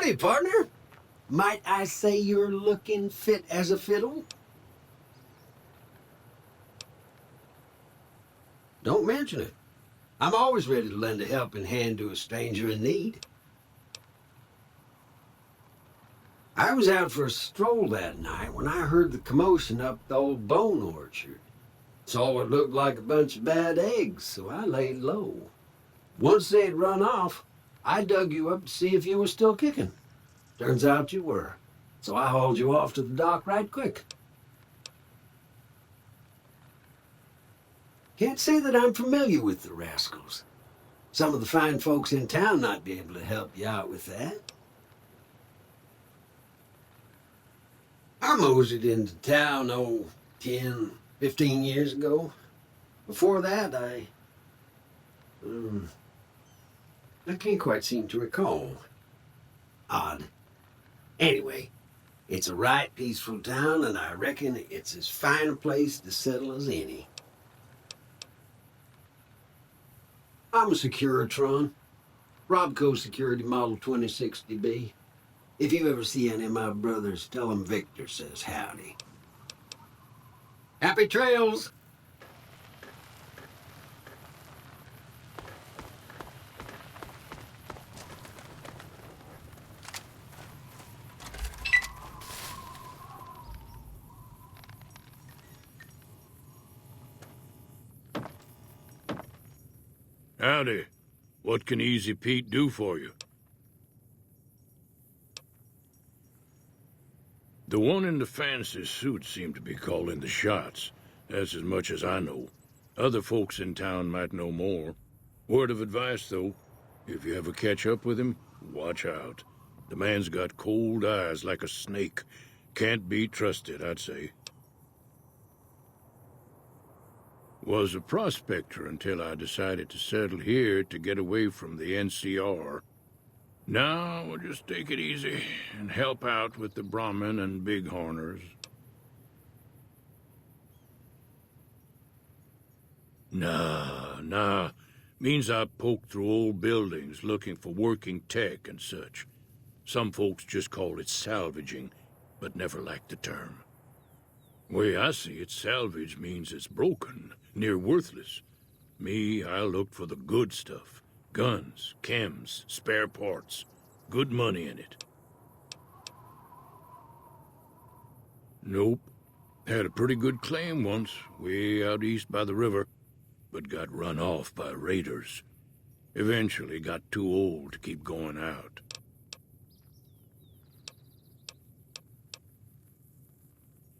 Howdy, partner. Might I say you're looking fit as a fiddle? Don't mention it. I'm always ready to lend a helping hand to a stranger in need. I was out for a stroll that night when I heard the commotion up the old bone orchard. Saw what looked like a bunch of bad eggs, so I laid low. Once they had run off, I dug you up to see if you were still kicking. Turns out you were, so I hauled you off to the dock right quick. Can't say that I'm familiar with the rascals. Some of the fine folks in town might be able to help you out with that. I moseyed into town, 10, 15 years ago. Before that, I can't quite seem to recall. Odd. Anyway, it's a right peaceful town, and I reckon it's as fine a place to settle as any. I'm a Securitron, Robco Security Model 2060B. If you ever see any of my brothers, tell them Victor says howdy. Happy trails! Howdy. What can Easy Pete do for you? The one in the fancy suit seemed to be calling the shots. That's as much as I know. Other folks in town might know more. Word of advice, though. If you ever catch up with him, watch out. The man's got cold eyes like a snake. Can't be trusted, I'd say. Was a prospector until I decided to settle here to get away from the NCR. Now we'll just take it easy and help out with the Brahmin and Bighorners. Nah. Means I poke through old buildings looking for working tech and such. Some folks just call it salvaging, but never liked the term. Way I see it, salvage means it's broken, near worthless. Me, I look for the good stuff. Guns, chems, spare parts. Good money in it. Nope. Had a pretty good claim once, way out east by the river, but got run off by raiders. Eventually got too old to keep going out.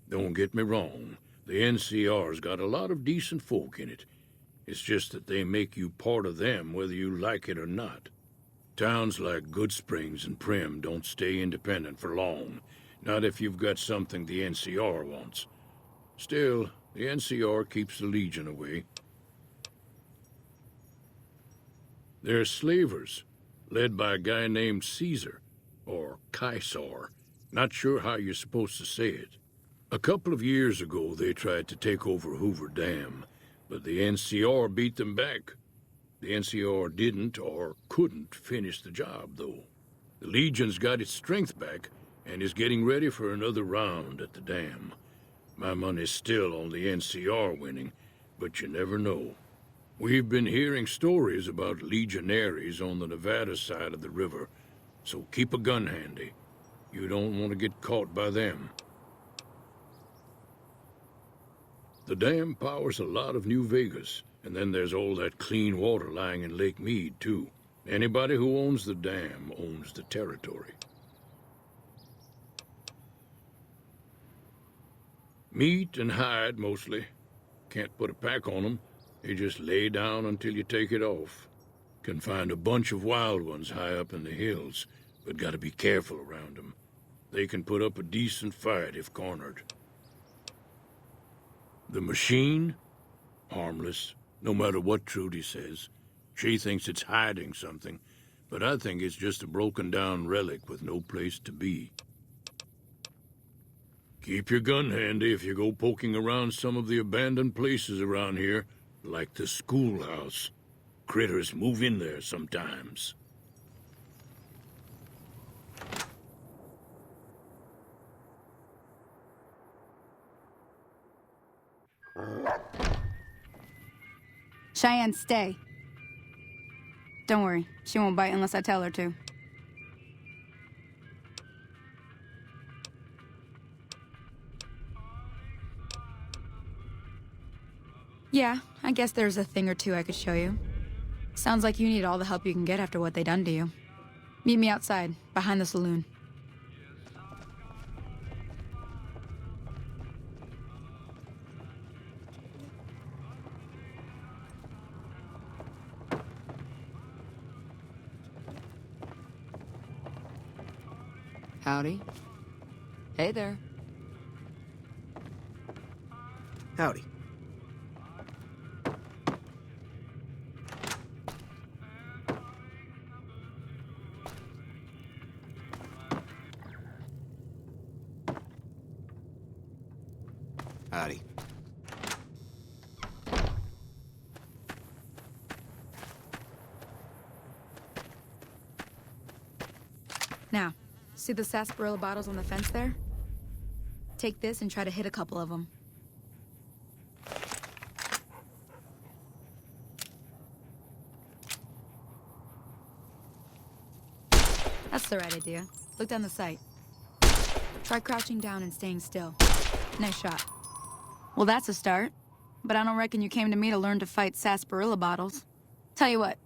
Don't get me wrong, the NCR's got a lot of decent folk in it. It's just that they make you part of them whether you like it or not. Towns like Goodsprings and Prim don't stay independent for long, not if you've got something the NCR wants. Still, the NCR keeps the Legion away. They're slavers, led by a guy named Caesar, or Caesar. Not sure how you're supposed to say it. A couple of years ago, they tried to take over Hoover Dam, but the NCR beat them back. The NCR didn't or couldn't finish the job, though. The Legion's got its strength back and is getting ready for another round at the dam. My money's still on the NCR winning, but you never know. We've been hearing stories about legionaries on the Nevada side of the river, so keep a gun handy. You don't want to get caught by them. The dam powers a lot of New Vegas, and then there's all that clean water lying in Lake Mead, too. Anybody who owns the dam owns the territory. Meat and hide, mostly. Can't put a pack on them. They just lay down until you take it off. Can find a bunch of wild ones high up in the hills, but gotta be careful around them. They can put up a decent fight if cornered. The machine? Harmless, no matter what Trudy says. She thinks it's hiding something, but I think it's just a broken-down relic with no place to be. Keep your gun handy if you go poking around some of the abandoned places around here, like the schoolhouse. Critters move in there sometimes. Cheyenne, stay. Don't worry, she won't bite unless I tell her to. Yeah, I guess there's a thing or two I could show you. Sounds like you need all the help you can get after what they done to you. Meet me outside, behind the saloon. Howdy. Hey there. Howdy. Howdy. Now, see the sarsaparilla bottles on the fence there? Take this and try to hit a couple of them. That's the right idea. Look down the sight. Try crouching down and staying still. Nice shot. Well, that's a start. But I don't reckon you came to me to learn to fight sarsaparilla bottles. Tell you what,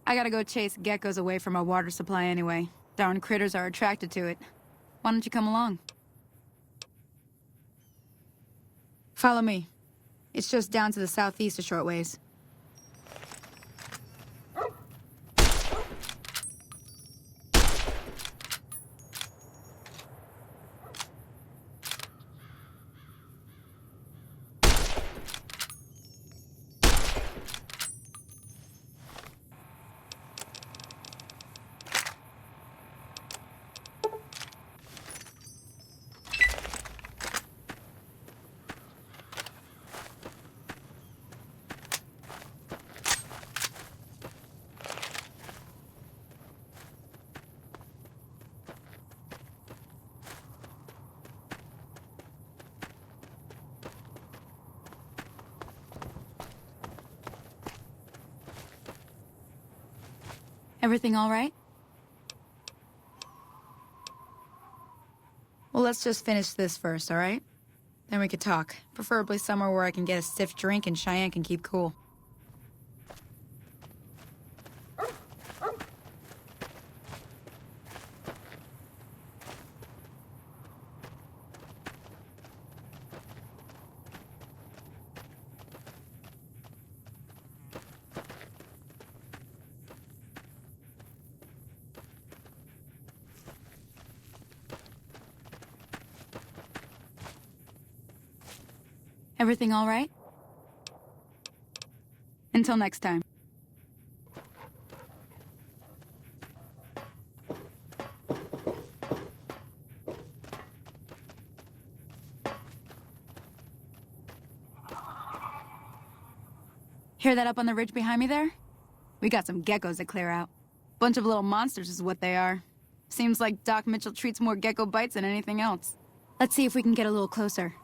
I gotta go chase geckos away from our water supply anyway. Darn critters are attracted to it. Why don't you come along? Follow me. It's just down to the southeast a short ways. Everything all right? Well, let's just finish this first, all right? Then we could talk. Preferably somewhere where I can get a stiff drink and Cheyenne can keep cool. Everything all right? Until next time. Hear that up on the ridge behind me there? We got some geckos to clear out. Bunch of little monsters is what they are. Seems like Doc Mitchell treats more gecko bites than anything else. Let's see if we can get a little closer.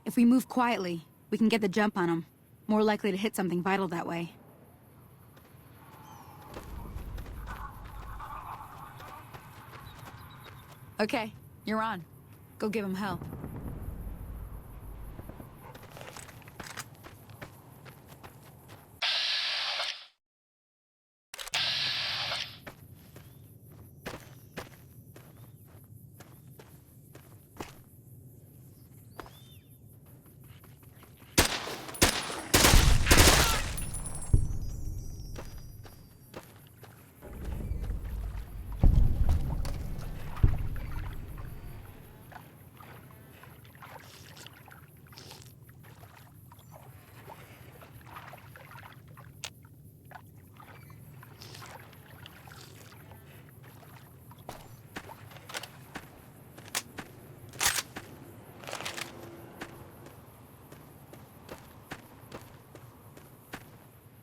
If we move quietly, we can get the jump on them. More likely to hit something vital that way. Okay, you're on. Go give them hell.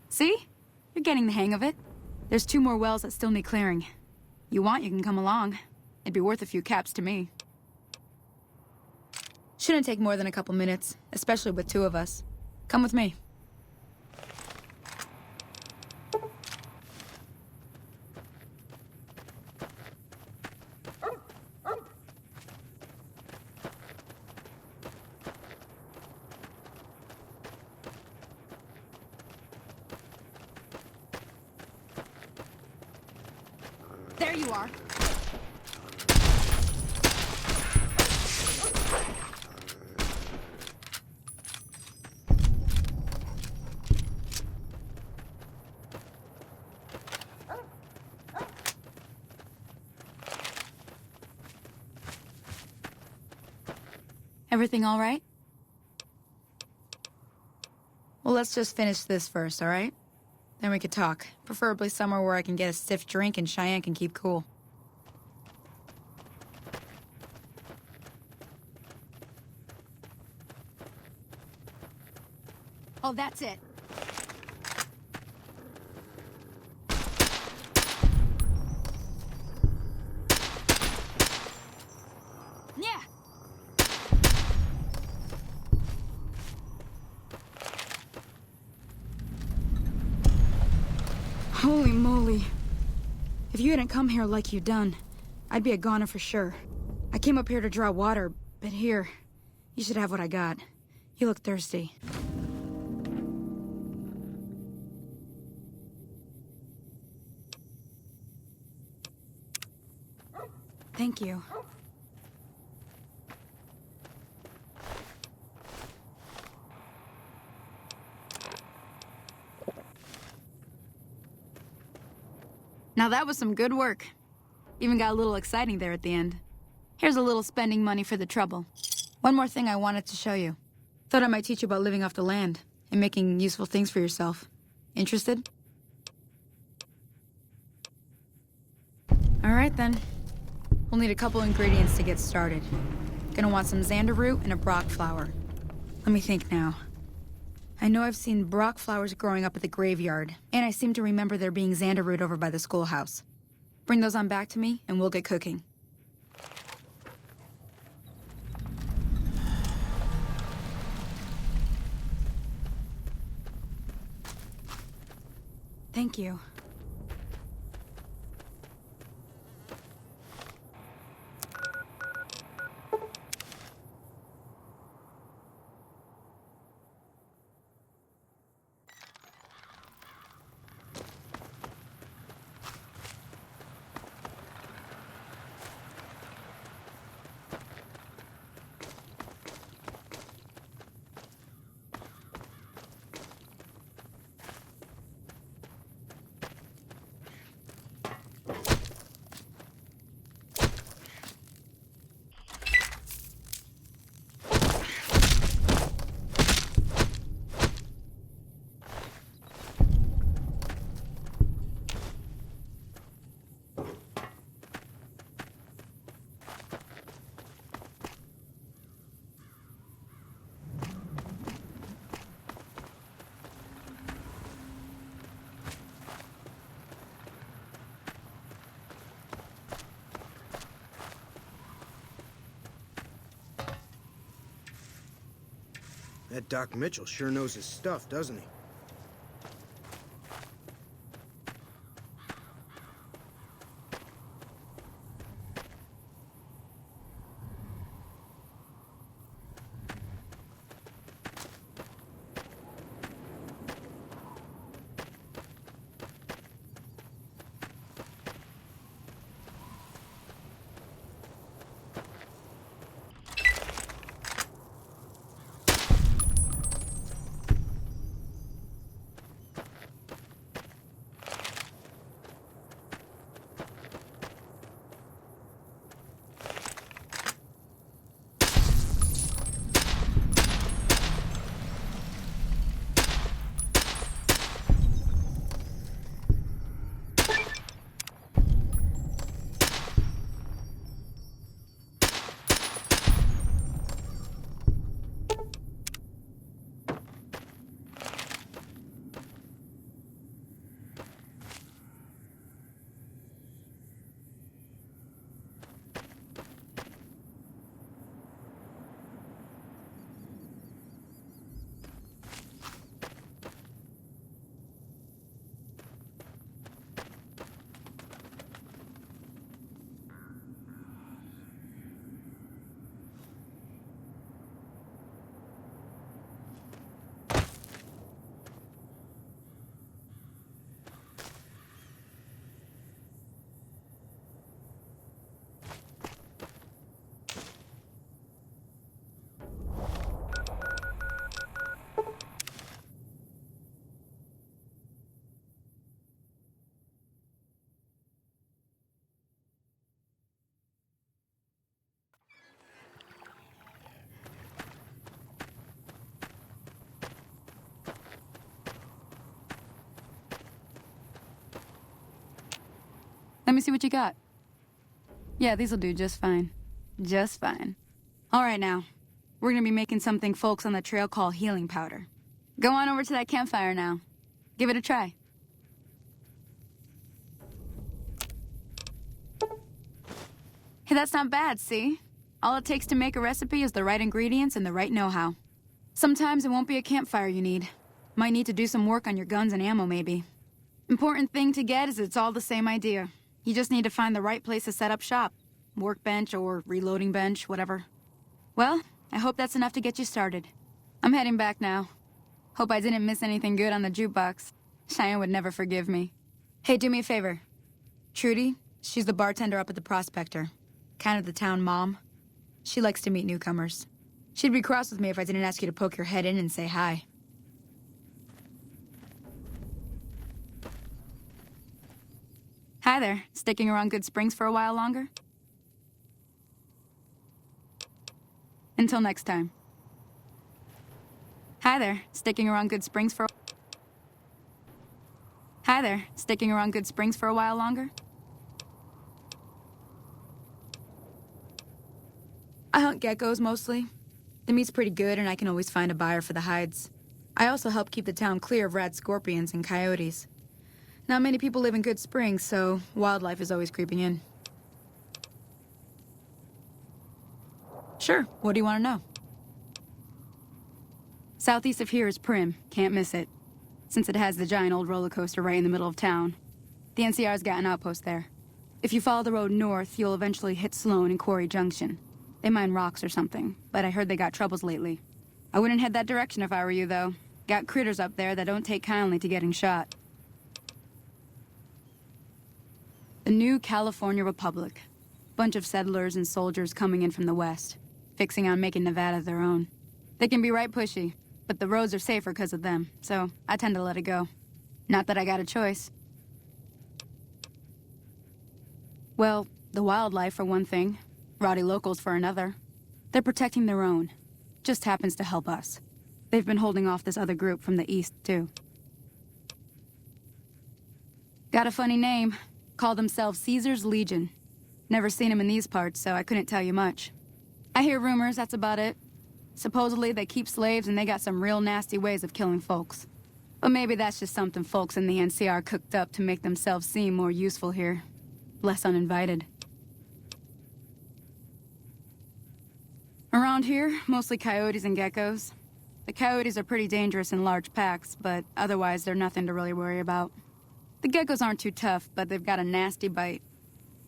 See? You're getting the hang of it. There's 2 more wells that still need clearing. You want, you can come along. It'd be worth a few caps to me. Shouldn't take more than a couple minutes, especially with 2 of us. Come with me. There you are. Everything all right? Well, let's just finish this first, all right? Then we could talk. Preferably somewhere where I can get a stiff drink and Cheyenne can keep cool. Oh, that's it. Yeah. Holy moly. If you hadn't come here like you done, I'd be a goner for sure. I came up here to draw water, but here, you should have what I got. You look thirsty. Thank you. Now that was some good work. Even got a little exciting there at the end. Here's a little spending money for the trouble. One more thing I wanted to show you. Thought I might teach you about living off the land and making useful things for yourself. Interested? All right then. We'll need a couple ingredients to get started. Gonna want some xander root and a brock flower. Let me think now. I know I've seen brock flowers growing up at the graveyard, and I seem to remember there being xander root over by the schoolhouse. Bring those on back to me, and we'll get cooking. Thank you. That Doc Mitchell sure knows his stuff, doesn't he? Let me see what you got. Yeah, these'll do just fine. Just fine. All right now. We're gonna be making something folks on the trail call healing powder. Go on over to that campfire now. Give it a try. Hey, that's not bad, see? All it takes to make a recipe is the right ingredients and the right know-how. Sometimes it won't be a campfire you need. Might need to do some work on your guns and ammo, maybe. Important thing to get is it's all the same idea. You just need to find the right place to set up shop. Workbench or reloading bench, whatever. Well, I hope that's enough to get you started. I'm heading back now. Hope I didn't miss anything good on the jukebox. Cheyenne would never forgive me. Hey, do me a favor. Trudy, she's the bartender up at the Prospector. Kind of the town mom. She likes to meet newcomers. She'd be cross with me if I didn't ask you to poke your head in and say hi. Hi there. Sticking around Good Springs for a while longer? Until next time. Hi there. Sticking around Good Springs for... Hi there. Sticking around Good Springs for a while longer? I hunt geckos mostly. The meat's pretty good and I can always find a buyer for the hides. I also help keep the town clear of rad scorpions and coyotes. Not many people live in Good Springs, so wildlife is always creeping in. Sure, what do you want to know? Southeast of here is Prim, can't miss it. Since it has the giant old roller coaster right in the middle of town. The NCR's got an outpost there. If you follow the road north, you'll eventually hit Sloan and Quarry Junction. They mine rocks or something, but I heard they got troubles lately. I wouldn't head that direction if I were you, though. Got critters up there that don't take kindly to getting shot. The new California Republic. Bunch of settlers and soldiers coming in from the west, fixing on making Nevada their own. They can be right pushy, but the roads are safer because of them, so I tend to let it go. Not that I got a choice. Well, the wildlife for one thing, rowdy locals for another. They're protecting their own. Just happens to help us. They've been holding off this other group from the east, too. Got a funny name. Call themselves Caesar's Legion. Never seen them in these parts, so I couldn't tell you much. I hear rumors, that's about it. Supposedly they keep slaves and they got some real nasty ways of killing folks. But maybe that's just something folks in the NCR cooked up to make themselves seem more useful here. Less uninvited. Around here, mostly coyotes and geckos. The coyotes are pretty dangerous in large packs, but otherwise they're nothing to really worry about. The geckos aren't too tough, but they've got a nasty bite.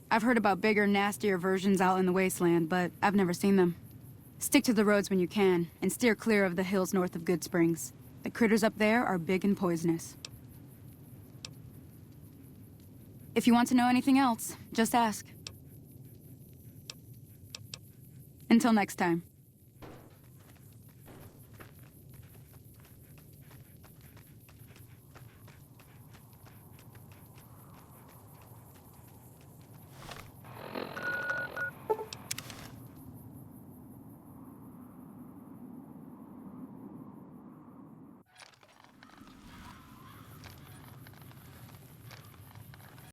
I've heard about bigger, nastier versions out in the wasteland, but I've never seen them. Stick to the roads when you can, and steer clear of the hills north of Good Springs. The critters up there are big and poisonous. If you want to know anything else, just ask. Until next time.